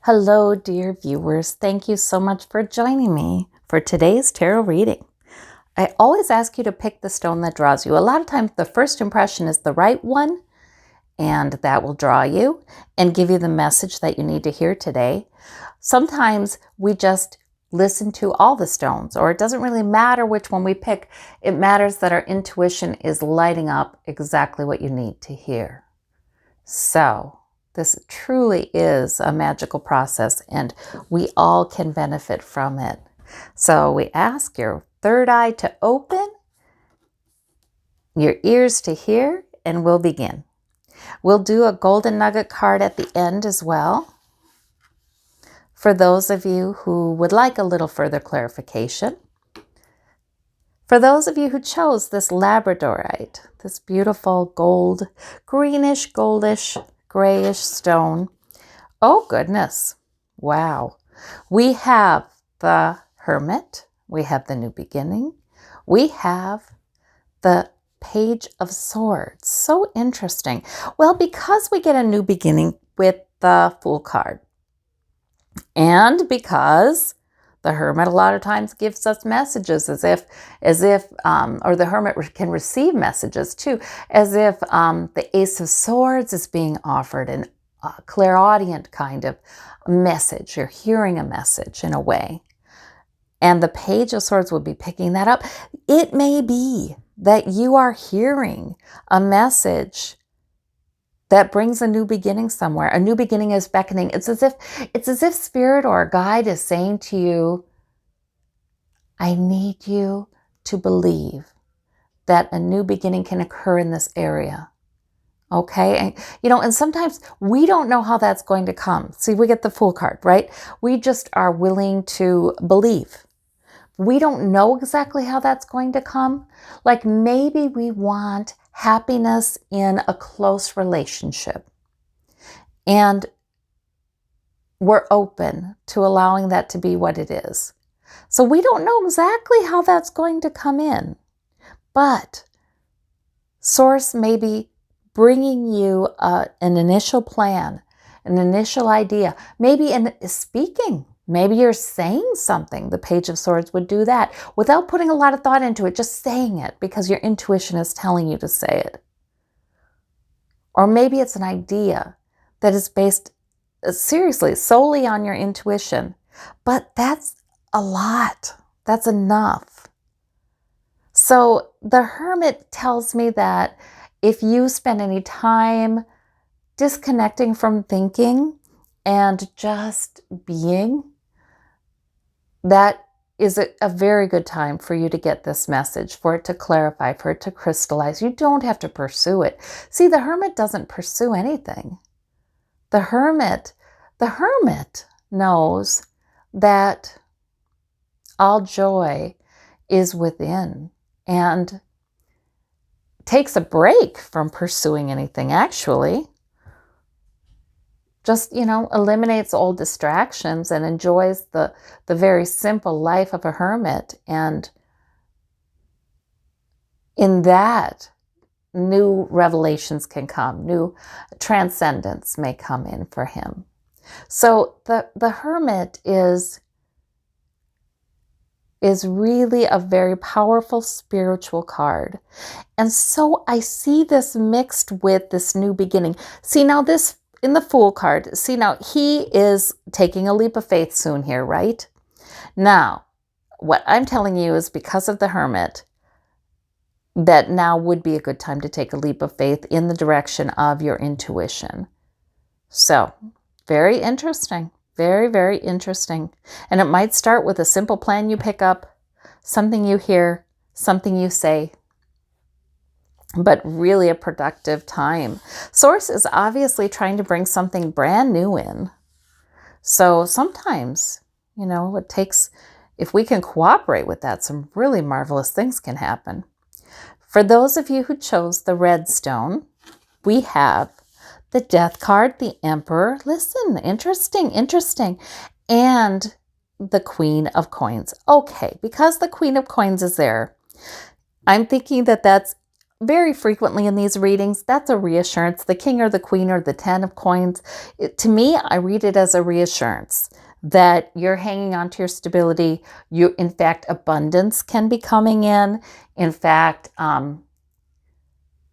Hello, dear viewers. Thank you so much for joining me for today's tarot reading. I always ask you to pick the stone that draws you. A lot of times the first impression is the right one, and that will draw you and give you the message that you need to hear today. Sometimes we just listen to all the stones, or it doesn't really matter which one we pick. It matters that our intuition is lighting up exactly what you need to hear. So, this truly is a magical process, and we all can benefit from it. So we ask your third eye to open, your ears to hear, and we'll begin. We'll do a golden nugget card at the end as well, for those of you who would like a little further clarification. For those of you who chose this labradorite, this beautiful gold, greenish, goldish, grayish stone. Oh goodness. Wow. We have the Hermit. We have the New Beginning. We have the Page of Swords. So interesting. Well, because we get a new beginning with the Fool card, and because the Hermit a lot of times gives us messages or the Hermit can receive messages too, as if the Ace of Swords is being offered an clairaudient kind of message. You're hearing a message in a way. And the Page of Swords would be picking that up. It may be that you are hearing a message that brings a new beginning somewhere. A new beginning is beckoning. It's as if spirit or a guide is saying to you, I need you to believe that a new beginning can occur in this area. Okay? And sometimes we don't know how that's going to come. See, we get the Fool card, right? We just are willing to believe. We don't know exactly how that's going to come. Like maybe we want happiness in a close relationship. And we're open to allowing that to be what it is. So we don't know exactly how that's going to come in. But Source may be bringing you an initial plan, an initial idea, maybe in speaking. Maybe you're saying something. The Page of Swords would do that without putting a lot of thought into it, just saying it because your intuition is telling you to say it. Or maybe it's an idea that is based seriously, solely on your intuition. But that's a lot. That's enough. So the Hermit tells me that if you spend any time disconnecting from thinking and just being, that is a very good time for you to get this message, for it to clarify, for it to crystallize. You don't have to pursue it. See, the Hermit doesn't pursue anything. The Hermit knows that all joy is within and takes a break from pursuing anything, actually. Just, eliminates all distractions and enjoys the very simple life of a hermit. And in that, new revelations can come, new transcendence may come in for him. So the Hermit is really a very powerful spiritual card. And so I see this mixed with this new beginning. See, now this in the Fool card, see, now he is taking a leap of faith soon here, right? Now, what I'm telling you is because of the Hermit, that now would be a good time to take a leap of faith in the direction of your intuition. So, very interesting. Very, very interesting. And it might start with a simple plan you pick up, something you hear, something you say, but really a productive time. Source is obviously trying to bring something brand new in. So sometimes, it takes, if we can cooperate with that, some really marvelous things can happen. For those of you who chose the red stone, we have the Death card, the Emperor. Listen, interesting. And the Queen of Coins. Okay, because the Queen of Coins is there, I'm thinking that that's very frequently in these readings, that's a reassurance. The king or the queen or the 10 of coins. To me, I read it as a reassurance that you're hanging on to your stability. In fact, abundance can be coming in. In fact,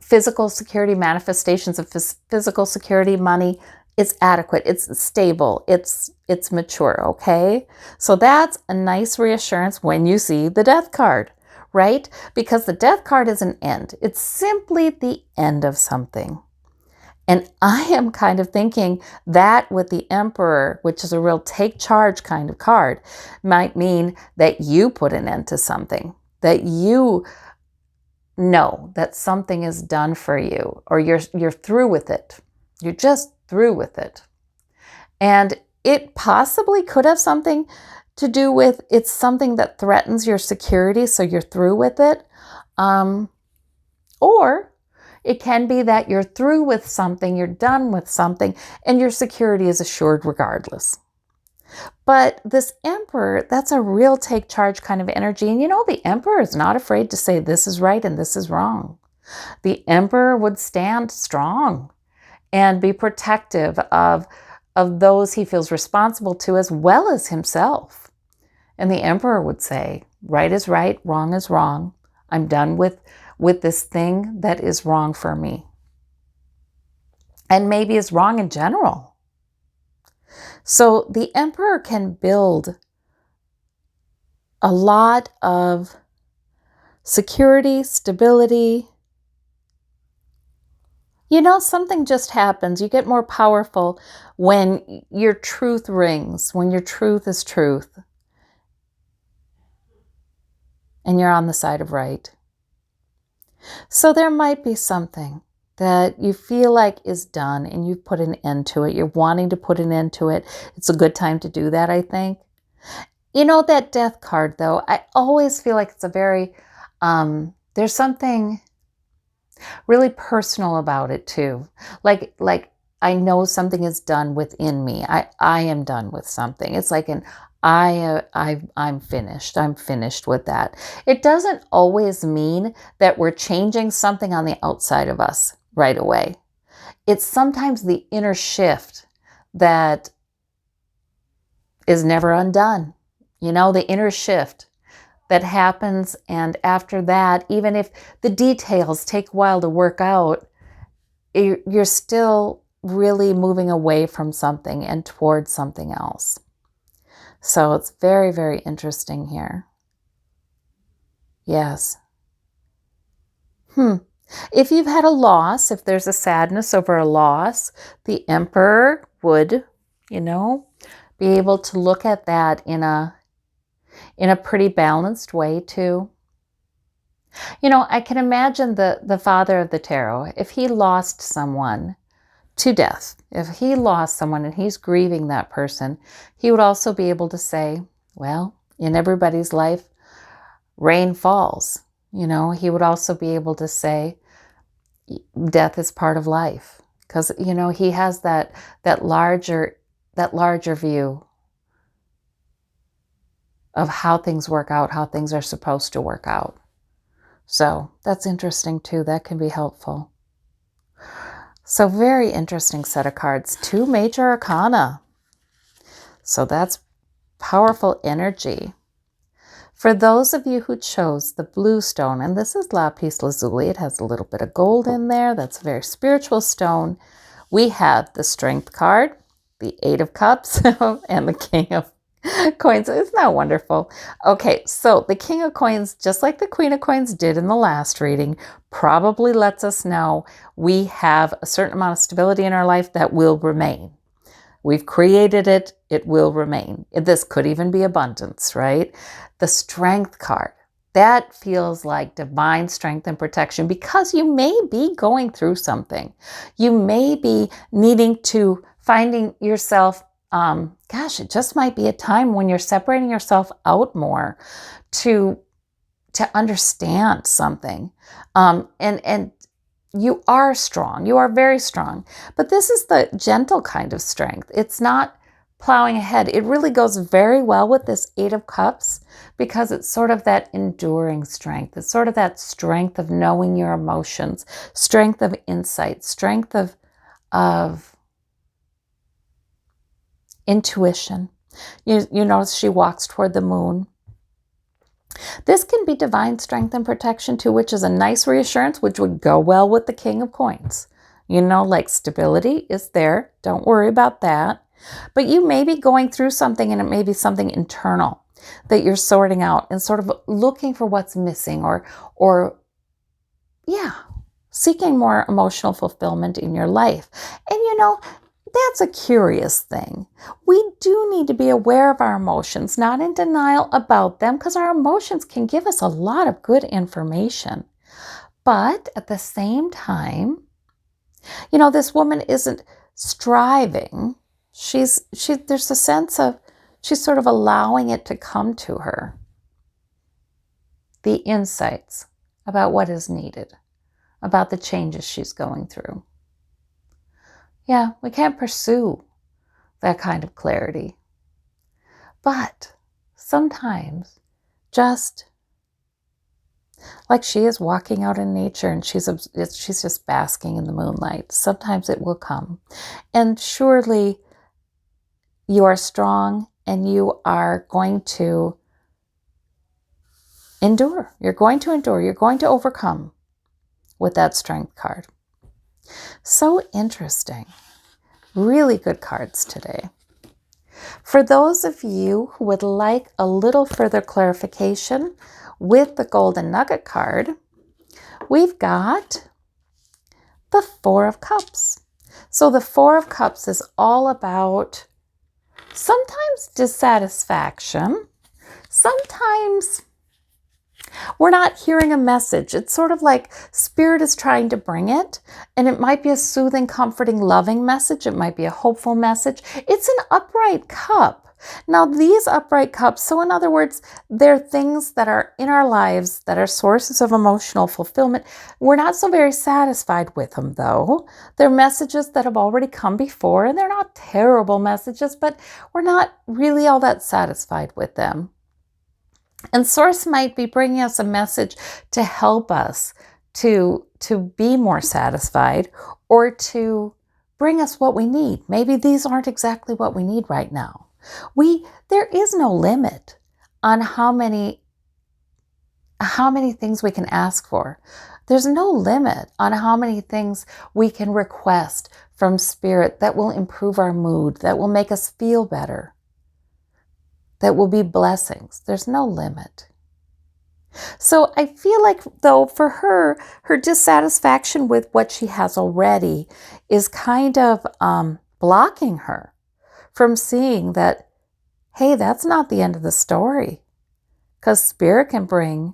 physical security, manifestations of physical security, money, it's adequate, it's stable, it's mature, okay? So that's a nice reassurance when you see the death card, right? Because the death card is an end. It's simply the end of something. And I am kind of thinking that with the Emperor, which is a real take charge kind of card, might mean that you put an end to something, that you know that something is done for you, or you're through with it. You're just through with it. And it possibly could have something to do with it's something that threatens your security, so you're through with it. Or it can be that you're through with something, you're done with something, and your security is assured regardless. But this Emperor, that's a real take charge kind of energy. And you know, the Emperor is not afraid to say this is right and this is wrong. The Emperor would stand strong and be protective of those he feels responsible to, as well as himself. And the Emperor would say, right is right, wrong is wrong. I'm done with this thing that is wrong for me. And maybe is wrong in general. So the Emperor can build a lot of security, stability. You know, something just happens. You get more powerful when your truth rings, when your truth is truth. And you're on the side of right. So there might be something that you feel like is done and you've put an end to it. You're wanting to put an end to it. It's a good time to do that, I think. You know, that death card, though, I always feel like it's a very, there's something really personal about it too. Like I know something is done within me. I am done with something. It's like I'm finished. I'm finished with that. It doesn't always mean that we're changing something on the outside of us right away. It's sometimes the inner shift that is never undone. You know, the inner shift that happens, and after that, even if the details take a while to work out, you're still really moving away from something and towards something else. So it's very, very interesting here. Yes. If you've had a loss, if there's a sadness over a loss, the Emperor would, you know, be able to look at that in a pretty balanced way too. You know, I can imagine the father of the tarot, if he lost someone to death, if he lost someone and he's grieving that person, he would also be able to say, well, in everybody's life, rain falls. You know, he would also be able to say, death is part of life. Because, you know, he has that larger view of how things work out, how things are supposed to work out. So that's interesting too. That can be helpful. So very interesting set of cards. 2 major arcana. So that's powerful energy. For those of you who chose the blue stone, and this is lapis lazuli, it has a little bit of gold in there. That's a very spiritual stone. We have the Strength card, the 8 of Cups, and the King of Coins. Isn't that wonderful? Okay, so the King of Coins, just like the Queen of Coins did in the last reading, probably lets us know we have a certain amount of stability in our life that will remain. We've created it, it will remain. This could even be abundance, right? The Strength card, that feels like divine strength and protection, because you may be going through something. You may be needing to finding yourself, it just might be a time when you're separating yourself out more to understand something. And you are strong. You are very strong. But this is the gentle kind of strength. It's not plowing ahead. It really goes very well with this Eight of Cups because it's sort of that enduring strength. It's sort of that strength of knowing your emotions, strength of insight, strength of intuition. You notice she walks toward the moon. This can be divine strength and protection too, which is a nice reassurance, which would go well with the King of Coins. Like stability is there. Don't worry about that. But you may be going through something, and it may be something internal that you're sorting out and sort of looking for what's missing or seeking more emotional fulfillment in your life. And that's a curious thing. We do need to be aware of our emotions, not in denial about them, because our emotions can give us a lot of good information. But at the same time, this woman isn't striving. There's a sense of she's sort of allowing it to come to her. The insights about what is needed, about the changes she's going through. Yeah, we can't pursue that kind of clarity. But sometimes, just like she is walking out in nature and she's just basking in the moonlight, sometimes it will come. And surely you are strong and you are going to endure. You're going to endure. You're going to overcome with that strength card. So interesting. Really good cards today. For those of you who would like a little further clarification with the Golden Nugget card, we've got the Four of Cups. So the Four of Cups is all about sometimes dissatisfaction, sometimes we're not hearing a message. It's sort of like Spirit is trying to bring it, and it might be a soothing, comforting, loving message. It might be a hopeful message. It's an upright cup. Now, these upright cups, so in other words, they're things that are in our lives that are sources of emotional fulfillment. We're not so very satisfied with them, though. They're messages that have already come before, and they're not terrible messages, but we're not really all that satisfied with them. And Source might be bringing us a message to help us to be more satisfied, or to bring us what we need. Maybe these aren't exactly what we need right now. There is no limit on how many things we can ask for. There's no limit on how many things we can request from Spirit that will improve our mood, that will make us feel better, that will be blessings. There's no limit. So I feel like, though, for her dissatisfaction with what she has already is kind of blocking her from seeing that, hey, that's not the end of the story. Because Spirit can bring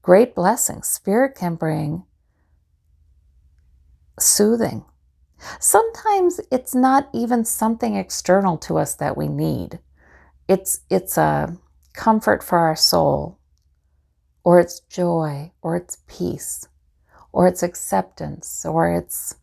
great blessings. Spirit can bring soothing. Sometimes it's not even something external to us that we need. It's a comfort for our soul, or it's joy, or it's peace, or it's acceptance, or it's,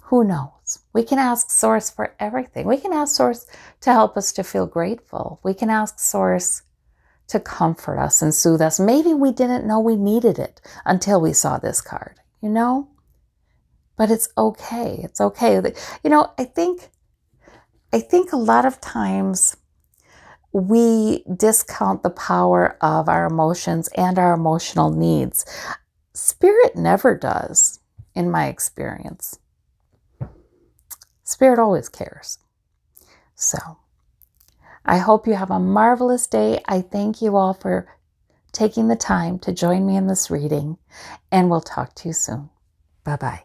who knows? We can ask Source for everything. We can ask Source to help us to feel grateful. We can ask Source to comfort us and soothe us. Maybe we didn't know we needed it until we saw this card, But it's okay. It's okay. I think a lot of times we discount the power of our emotions and our emotional needs. Spirit never does, in my experience. Spirit always cares. So, I hope you have a marvelous day. I thank you all for taking the time to join me in this reading, and we'll talk to you soon. Bye-bye.